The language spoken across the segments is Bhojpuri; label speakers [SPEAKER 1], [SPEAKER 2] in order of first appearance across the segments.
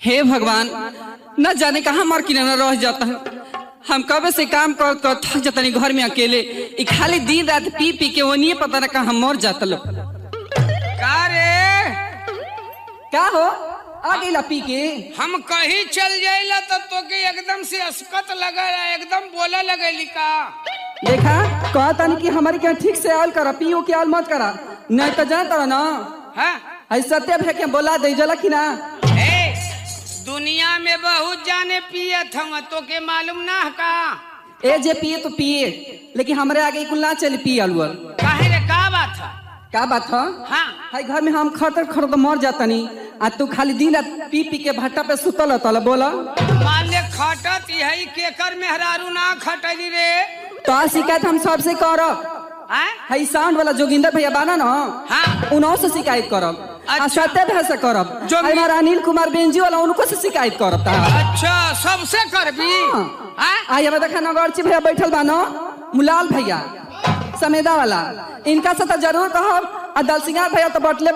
[SPEAKER 1] हे भगवान, न जाने कहाँ मार किनारा रह जाता है। हम कब से काम कर कर थक जाता नहीं घर में अकेले। ई खाली दिन रात पी पी के वो नहीं पता ना कहाँ मर जाता लोग।
[SPEAKER 2] का रे
[SPEAKER 1] क्या हो आ गई पी के?
[SPEAKER 2] हम कहीं चल जाइला तो तोके एकदम से अस्कत लगा एकदम बोला लगेली का।
[SPEAKER 1] देखा कहता नहीं कि हमारे क्या ठीक से आल करा, पियो के आल मत करा, नहीं तो जानता ना
[SPEAKER 2] हाँ
[SPEAKER 1] सत्य है क्या बोला दे जला कि ना।
[SPEAKER 2] ए, दुनिया में बहुत जाने पियत हम तोके मालूम ना है का।
[SPEAKER 1] ए जे पिए तो पिए, लेकिन हमारे आगे कुल ना चले पिए अलुअल।
[SPEAKER 2] काहे रे का बात है?
[SPEAKER 1] क्या बात है?
[SPEAKER 2] हाँ
[SPEAKER 1] हाय घर में हम खतर खतर मर जाता नहीं, आ तू खाली दिन रात पी पी के भट्टा पे सुतल तल बोला।
[SPEAKER 2] मान ले खटत यही केकर मेहरारू ना खटली रे।
[SPEAKER 1] तो शिकायत हम सबसे करब। हाई साउंड वाला जोगिंदर भैया बाना ना,
[SPEAKER 2] हाँ
[SPEAKER 1] उन्हों से शिकायत करब।
[SPEAKER 2] अच्छा।
[SPEAKER 1] सत्य भैया से करब। हमारा अनिल कुमार बेंजी वाला उनको से शिकायत करब।
[SPEAKER 2] अच्छा सबसे करबी?
[SPEAKER 1] आई हमें देखा नगरची भैया बैठल बानो, मुलाल भैया समेदा वाला, इनका से तो जरूर कहब। आ दल सिंगार भैया तो बटले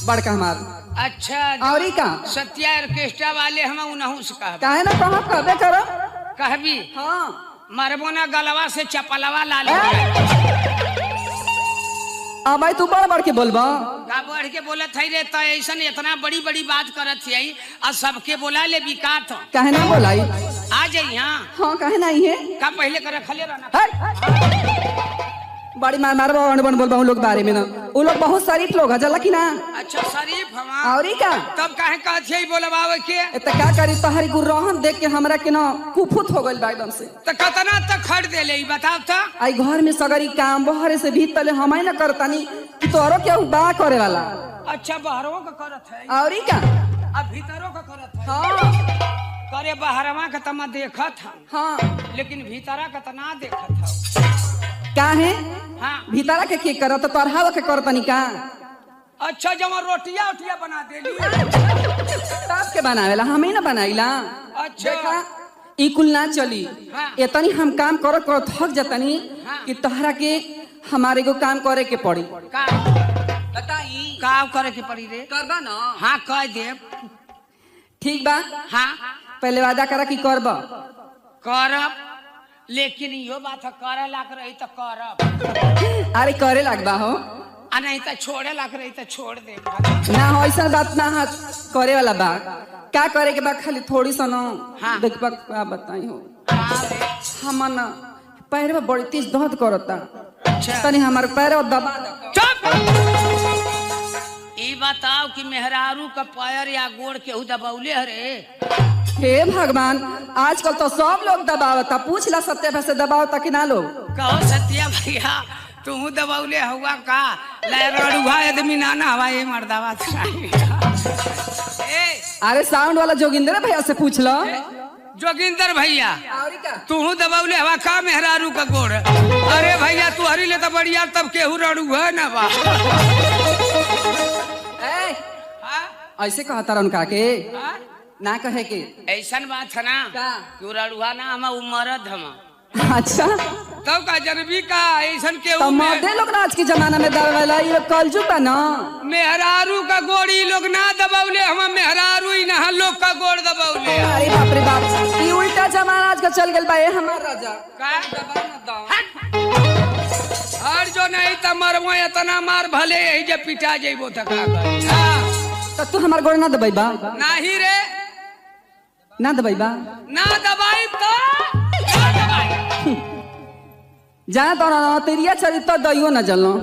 [SPEAKER 1] बड़का हमार।
[SPEAKER 2] अच्छा
[SPEAKER 1] और का
[SPEAKER 2] सत्या ऑर्केस्ट्रा वाले हम उनहु से कहब।
[SPEAKER 1] काहे ना कहब, कहबे करब।
[SPEAKER 2] कहबी
[SPEAKER 1] हाँ
[SPEAKER 2] मरबो ना गलवा से चपलवा ला ले।
[SPEAKER 1] अब भाई तू बड़ बड़ के बोलबा
[SPEAKER 2] का बढ़ के बोलत है रे। तो ऐसा इतना बड़ी बड़ी बात करत है और सबके बोला ले बिकात।
[SPEAKER 1] काहे ना बोलाई?
[SPEAKER 2] आ जाई यहाँ।
[SPEAKER 1] हाँ काहे ना है
[SPEAKER 2] का पहले कर रखले रहना।
[SPEAKER 1] बड़ी मार मार बन बोलबा उन लोग बारे में ना। वो लोग बहुत शरीफ लोग है जला कि ना।
[SPEAKER 2] अच्छा शरीफ हवा
[SPEAKER 1] और का
[SPEAKER 2] तब काहे कहत है बोलबावे के?
[SPEAKER 1] त का करी तोहरी गुरहन देख के हमरा के ना कुफुत हो गइल बा एकदम से।
[SPEAKER 2] तो कितना तक खड़ दे ले बताओ तो।
[SPEAKER 1] आई घर में सगरी काम बहरे से भीतर हम ना करतानी कि तोरो क्या बा करे वाला।
[SPEAKER 2] अच्छा बाहरों का करत है
[SPEAKER 1] और का
[SPEAKER 2] अब भीतरों का करत है।
[SPEAKER 1] हाँ
[SPEAKER 2] करे बाहरवा का तमा देखत है
[SPEAKER 1] हाँ
[SPEAKER 2] लेकिन भीतरा का त ना देखत है।
[SPEAKER 1] काहे
[SPEAKER 2] हाँ
[SPEAKER 1] भीतरा के करत तोरहावा के करतानी का?
[SPEAKER 2] अच्छा जब रोटिया उटिया बना देली
[SPEAKER 1] तब के बनावेला हम ही ना बनाइला।
[SPEAKER 2] अच्छा
[SPEAKER 1] देखा ई कुल ना चली।
[SPEAKER 2] हाँ।
[SPEAKER 1] इतनी हम काम करत करत थक जातनी
[SPEAKER 2] हाँ।
[SPEAKER 1] कि तोहरा के हमारे को काम करे के पड़ी।
[SPEAKER 2] का
[SPEAKER 1] बताई
[SPEAKER 2] का करे के पड़ी रे?
[SPEAKER 1] करबा ना?
[SPEAKER 2] हाँ कह दे।
[SPEAKER 1] ठीक बा,
[SPEAKER 2] हाँ
[SPEAKER 1] पहले वादा करा कि करबा।
[SPEAKER 2] करब लेकिन यो बात है करे लाग रही तो करब
[SPEAKER 1] अरे करे लगबा हो
[SPEAKER 2] आ नहीं तो छोड़े लाग रही तो छोड़ दे।
[SPEAKER 1] ना हो ऐसा बात ना है करे वाला बा। क्या करे के बा खाली थोड़ी सा ना।
[SPEAKER 2] हाँ।
[SPEAKER 1] देखबा क्या बताई हो
[SPEAKER 2] हाँ रे।
[SPEAKER 1] हम ना पैर में बड़ी तेज दर्द करता।
[SPEAKER 2] अच्छा
[SPEAKER 1] तनी हमारे पैर दबा दो।
[SPEAKER 2] चुप। ई बताओ कि मेहरारू का पैर या गोड़ केहू दबौले हरे?
[SPEAKER 1] हे भगवान, आजकल तो सब लोग दबावता। पूछ ला सत्य भैया से दबावता कि ना लोग?
[SPEAKER 2] कहो सत्या भैया तू दबौले हुआ का? लड़ुआ आदमी ना ना हवा ये मर्दावा
[SPEAKER 1] अरे साउंड वाला जोगिंदर भैया से पूछ लो।
[SPEAKER 2] जोगिंदर भैया
[SPEAKER 1] और का
[SPEAKER 2] तू दबौले हवा का मेहरारू का गोड़? अरे भैया तू हरी ले तो बढ़िया तब केहू रड़ुआ ना बा।
[SPEAKER 1] ऐसे कहता रहा उनका के ना कहे के।
[SPEAKER 2] ऐसा बात है ना
[SPEAKER 1] का?
[SPEAKER 2] तू रड़ुआ ना हम उमरद हम
[SPEAKER 1] अच्छा
[SPEAKER 2] तब का जनबी का ऐसा के
[SPEAKER 1] तो मर्दे लोग ना आज के जमाना में दबावेला। ये लोग कलजुग बा ना।
[SPEAKER 2] मेहरारू का गोड़ ई लोग ना दबौले हम मेहरारू ही ना लोग का गोड़ दबौले।
[SPEAKER 1] अरे बाप रे बाप, ये उल्टा जमाना आज का चल गया बा। ये हमार राजा
[SPEAKER 2] का? और जो नहीं तो मरबो इतना मार भले यही जे पिटा जेबो तो का कर?
[SPEAKER 1] तो तू हमार गोड़ ना दबाईबा?
[SPEAKER 2] नहीं रे
[SPEAKER 1] ना दबाईबा?
[SPEAKER 2] ना दबाई तो ना दबाई।
[SPEAKER 1] जाना तो ना तेरिया चली तो दइयो ना जलो।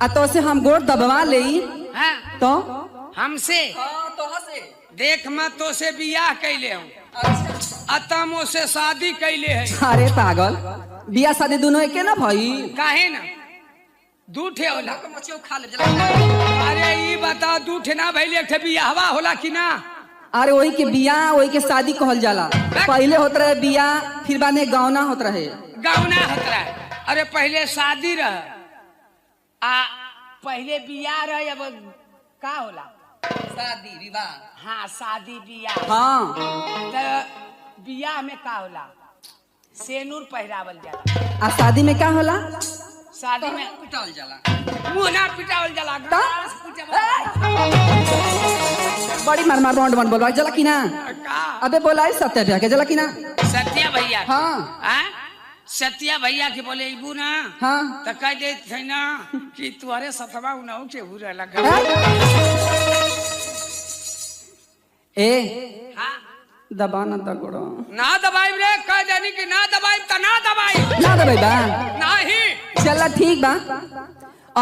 [SPEAKER 1] आ तो से हम गोड़ दबवा ले
[SPEAKER 2] हाँ
[SPEAKER 1] तो
[SPEAKER 2] हमसे देख मैं तो से बियाह कैले हूँ अतमो से शादी कैले है।
[SPEAKER 1] अरे पागल, बियाह शादी दोनों एके ना भाई?
[SPEAKER 2] काहे ना दू ठे होला? अरे ई बता दू ठे ना भइले एक ठे बियाहवा होला कि ना?
[SPEAKER 1] अरे वही के बियाह वही के शादी कहल जाला। पहले होत रहे बियाह, फिर बाद में गौना होत रहे।
[SPEAKER 2] गौना होत रहे? अरे पहले शादी रह आ पहले बियाह रहे। अब का होला?
[SPEAKER 1] शादी विवाह।
[SPEAKER 2] हाँ शादी बियाह।
[SPEAKER 1] हाँ
[SPEAKER 2] तो बियाह में का होला? सेनूर पहरावल जाला।
[SPEAKER 1] आ शादी में क्या होला?
[SPEAKER 2] शादी में
[SPEAKER 1] पिटाल जाला
[SPEAKER 2] मुंह ना पिटावल जाला
[SPEAKER 1] ता? बड़ी मार मार रोंड बोलवा जला की ना
[SPEAKER 2] का
[SPEAKER 1] अबे बोला है सत्या भैया के जला की ना
[SPEAKER 2] सत्या भैया
[SPEAKER 1] हाँ
[SPEAKER 2] हाँ सत्या भैया के बोले इबू ना
[SPEAKER 1] हाँ
[SPEAKER 2] तो कह दे थे ना कि तुम्हारे सतवा उनाऊ के बुरा लगा
[SPEAKER 1] ए
[SPEAKER 2] हाँ
[SPEAKER 1] दबा ना दगड़ो
[SPEAKER 2] ना दबाई रे कह देनी कि ना दबाई तो ना दबाई
[SPEAKER 1] ना दबाई बा
[SPEAKER 2] नहीं
[SPEAKER 1] चला ठीक बा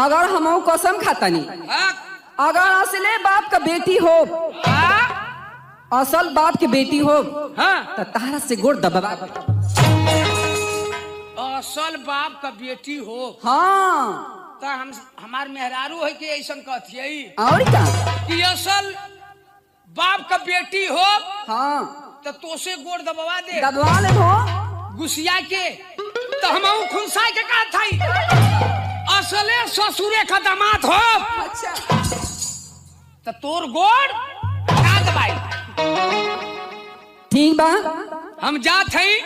[SPEAKER 1] अगर हम कसम खातानी
[SPEAKER 2] हाँ
[SPEAKER 1] अगर असले बाप का बेटी हो
[SPEAKER 2] हाँ
[SPEAKER 1] असल बाप की बेटी हो
[SPEAKER 2] हाँ
[SPEAKER 1] तो तारा से गोड़ दबा
[SPEAKER 2] असल बाप का बेटी हो
[SPEAKER 1] हाँ
[SPEAKER 2] तो हम हमार मेहरारू है कि ऐसा कहती
[SPEAKER 1] और क्या
[SPEAKER 2] कि असल बाप का बेटी हो
[SPEAKER 1] हाँ
[SPEAKER 2] तो तोसे गोड़ दबवा दे
[SPEAKER 1] दबवा ले हो
[SPEAKER 2] गुस्सिया के तो हम खुनसा के कहा था असले ससुरे का दामाद हो
[SPEAKER 1] अच्छा
[SPEAKER 2] तो तोर गोड़ ना दबाई
[SPEAKER 1] ठीक बा
[SPEAKER 2] हम जात हई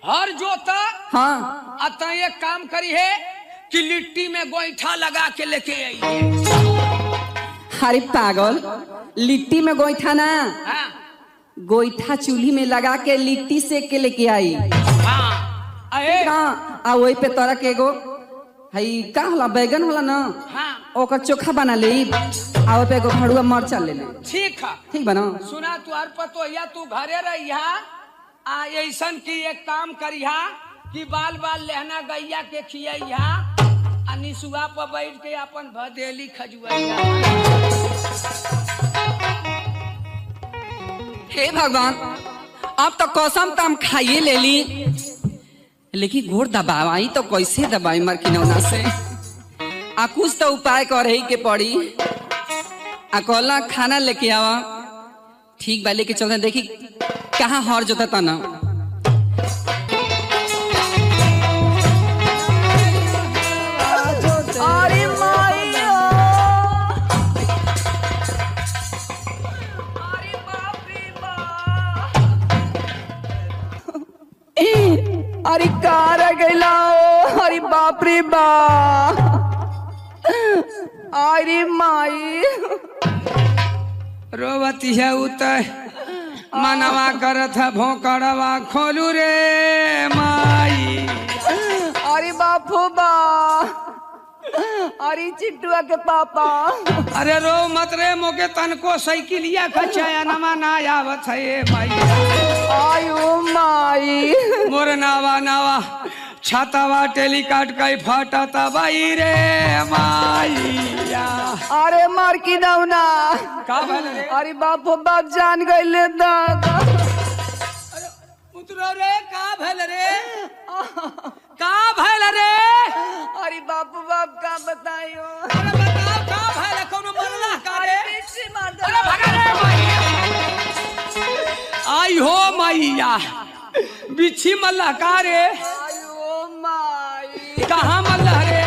[SPEAKER 2] हर जोता
[SPEAKER 1] हाँ
[SPEAKER 2] अत एक काम करी है कि लिट्टी में गोईठा लगा के लेके आई
[SPEAKER 1] अरे पागल लिट्टी में गोईठा ना
[SPEAKER 2] हाँ
[SPEAKER 1] गोईठा चूल्ही में लगा के लिट्टी सेक के लेके आई
[SPEAKER 2] हाँ अरे
[SPEAKER 1] हाँ आ वही पे तोरा के एगो हई का होला बैगन होला ना
[SPEAKER 2] हाँ
[SPEAKER 1] ओकर चोखा बना ले आ ओहि पे एगो भड़ुआ मरचा ले ले
[SPEAKER 2] ठीक है
[SPEAKER 1] ठीक बना
[SPEAKER 2] सुना तुहार पतो या तू घरे रहिया आ ऐसन की एक काम करिहा कि बाल बाल लहना गैया के खियैहा आ निसुआ पर बैठ के अपन भदेली खजुआइहा
[SPEAKER 1] हे भगवान अब तो कसम तो हम खाइए ले ली लेकिन गोड़ दबाई तो कैसे दबाई मर किनौना से आ कुछ तो उपाय करे के पड़ी आ कहला खाना लेके आवा ठीक बा लेके चलते देखी कहाँ हर जोता था ना अरे माइयो अरे बाप रे बाप अरे कार गैला अरे बाप रे बाप अरे माई
[SPEAKER 2] रोवती है उतर मनवा करत है भोकड़वा खोलू रे माई
[SPEAKER 1] अरे बापू बा अरे चिट्टुआ के पापा
[SPEAKER 2] अरे रो मत रे मोके तनको साइकिलिया खचाया नमा ना आवत है माई
[SPEAKER 1] आयो माई
[SPEAKER 2] मोर नावा नावा छातावा टेलीकाट कई फाटा तबाई रे माईया
[SPEAKER 1] अरे मार की दौना
[SPEAKER 2] का भले रे
[SPEAKER 1] अरे बापू बाप जान गए दादा
[SPEAKER 2] उतरो रे का भले रे का भले रे
[SPEAKER 1] अरे बापू बाप का बताइयो
[SPEAKER 2] अरे बताओ का भले कोनो मरला का रे
[SPEAKER 1] पीछे मार दो
[SPEAKER 2] अरे भगा रे माईया आई हो माईया बिच्छी मल्ला का रे
[SPEAKER 1] आयो माई
[SPEAKER 2] कहाँ मल्ला रे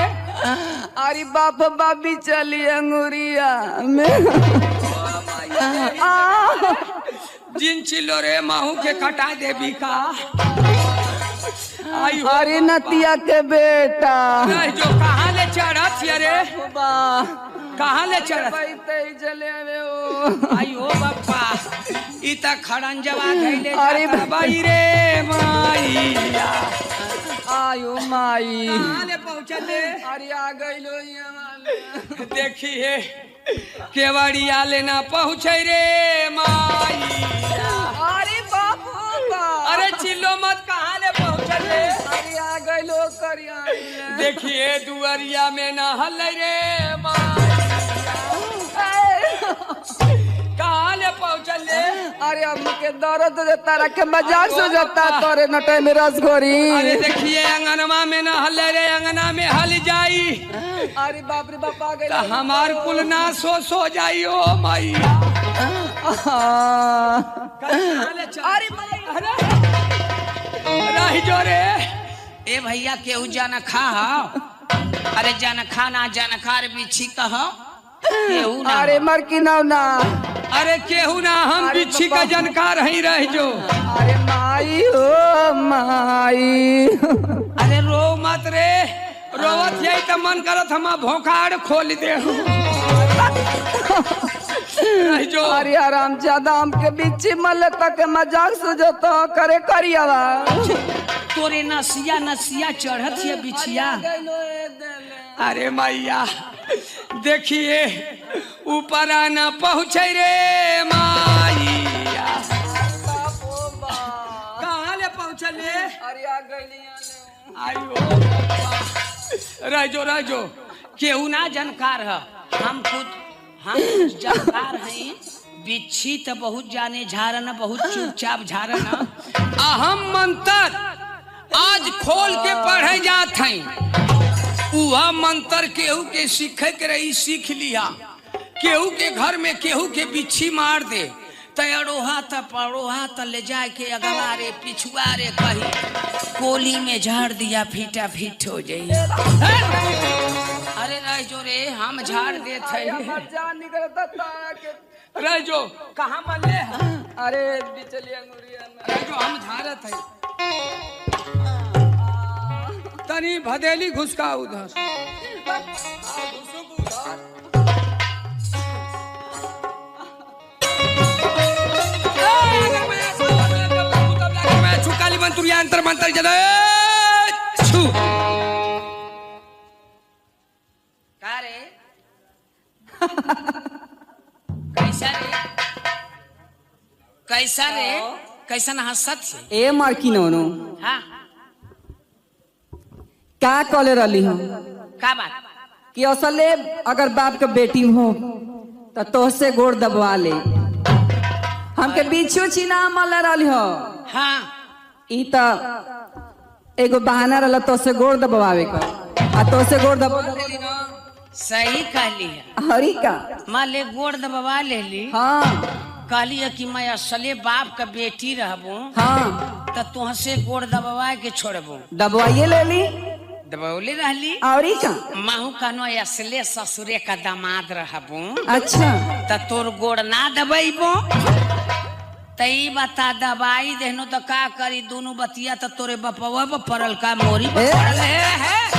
[SPEAKER 1] अरे बाप बाबी चली अंगूरिया में
[SPEAKER 2] जिन चिल्लो रे माहू के कटा देवी का आई हो
[SPEAKER 1] अरे नतिया के बेटा
[SPEAKER 2] नहीं जो कहाँ ले चढ़ा थी रे
[SPEAKER 1] बा
[SPEAKER 2] कहाँ ले चढ़ा
[SPEAKER 1] चले ओ
[SPEAKER 2] आई हो बापा इता खड़ंजवा धैले
[SPEAKER 1] अरे
[SPEAKER 2] जाता बाई रे माईया
[SPEAKER 1] आयो माई
[SPEAKER 2] कहाँ ले पहुँचले
[SPEAKER 1] अरे आ गइलो यहाँ
[SPEAKER 2] देखिए केवड़िया लेना पहुँचे रे माईया
[SPEAKER 1] अरे बापू बा
[SPEAKER 2] अरे चिल्लो मत कहाँ ले पहुँचले
[SPEAKER 1] अरे आ गइलो करिया
[SPEAKER 2] देखिए दुआरिया में ना हल रे माईया कहाँ ले पहुँचले
[SPEAKER 1] अरे अम्मी के दर्द हो जाता रखे मजाक से हो जाता तोरे नटे में रसगोरी
[SPEAKER 2] अरे देखिए अंगनमा में ना हल रे अंगना में हल जाई
[SPEAKER 1] अरे बाप रे बाप आ गए
[SPEAKER 2] तो हमार कुल ना सो जाई ओ माई
[SPEAKER 1] अरे माई
[SPEAKER 2] रह जो रे
[SPEAKER 3] ए भैया केहू जान खा अरे जान खा ना जान खा रे बिच्छी कह केहू ना
[SPEAKER 1] अरे मर की ना
[SPEAKER 2] अरे केहू ना हम
[SPEAKER 1] अरे
[SPEAKER 2] बिच्छी
[SPEAKER 1] बाबा।
[SPEAKER 2] का जानकार ही रह जो
[SPEAKER 1] अरे माई हो माई
[SPEAKER 2] अरे रो मत रे रोवत यही तो मन करत हम भोकाड़ खोल दे जो
[SPEAKER 1] अरे आराम ज्यादा हमके बीच मल तक मजाक सुझतो करे करियावा
[SPEAKER 3] तोरे नसिया नसिया चढ़त है बिछिया।
[SPEAKER 2] अरे मैया देखिए ऊपर आना पहुँचे रे माइया कहाँ ले पहुँचले
[SPEAKER 1] अरे आ गई
[SPEAKER 2] आयो राजो
[SPEAKER 3] केहू ना जानकार है हम जानकार हैं। बिच्छी तो बहुत जाने झारन बहुत चुपचाप झारन।
[SPEAKER 2] अहम मंत्र आज खोल के पढ़े जात हैं। उहा मंत्र केहू के सीखे के रही सीख लिया। केहू के घर में केहू के बिच्छी मार दे तड़ोहा त पड़ोहा त ले जाए के अगवा रे पिछुआ रे कही कोली में झाड़ दिया फीटा फीट हो जाई। अरे रह जो रे हम झाड़ देत है
[SPEAKER 1] जान निकलता ताके
[SPEAKER 2] रह जो कहाँ मले
[SPEAKER 1] अरे बिचली अंगुरिया
[SPEAKER 2] रह जो हम झाड़त है तनी भदेली घुसका उधर छुकाली मंत्रिया अंतर मंत्र जदा छू
[SPEAKER 3] का रे कैसा रे कैसन हंसत है
[SPEAKER 1] ए मार्किनोनो
[SPEAKER 3] हाँ
[SPEAKER 1] का कॉले रही हम
[SPEAKER 3] का बात
[SPEAKER 1] कि असले अगर बाप के बेटी हो तो तोहसे गोड़ दबवा ले हमके बीचो चीना मल रही हो
[SPEAKER 3] हाँ
[SPEAKER 1] ई त एगो बहाना रहला तोहसे गोड़ दबवावे का आ तोहसे गोड़ दबा
[SPEAKER 3] सही कहली है।
[SPEAKER 1] हरी का
[SPEAKER 3] माँ ले गोड़ दबवा ले ली
[SPEAKER 1] हाँ
[SPEAKER 3] कहली है कि मैं असले बाप का बेटी रहबू
[SPEAKER 1] हाँ
[SPEAKER 3] तो तुहसे गोड़ दबवा के छोड़बू
[SPEAKER 1] दबवाइए ले ली
[SPEAKER 3] दबौले रहली
[SPEAKER 1] औरी का
[SPEAKER 3] माहू कहनो असले ससुरे का दामाद रहबू
[SPEAKER 1] अच्छा
[SPEAKER 3] तो तोर गोड़ ना दबैबो तई बता दबाई देहनो तो का करी दोनों बतिया तो तोरे बपवा पर पड़ल का मोरी पर पड़ल है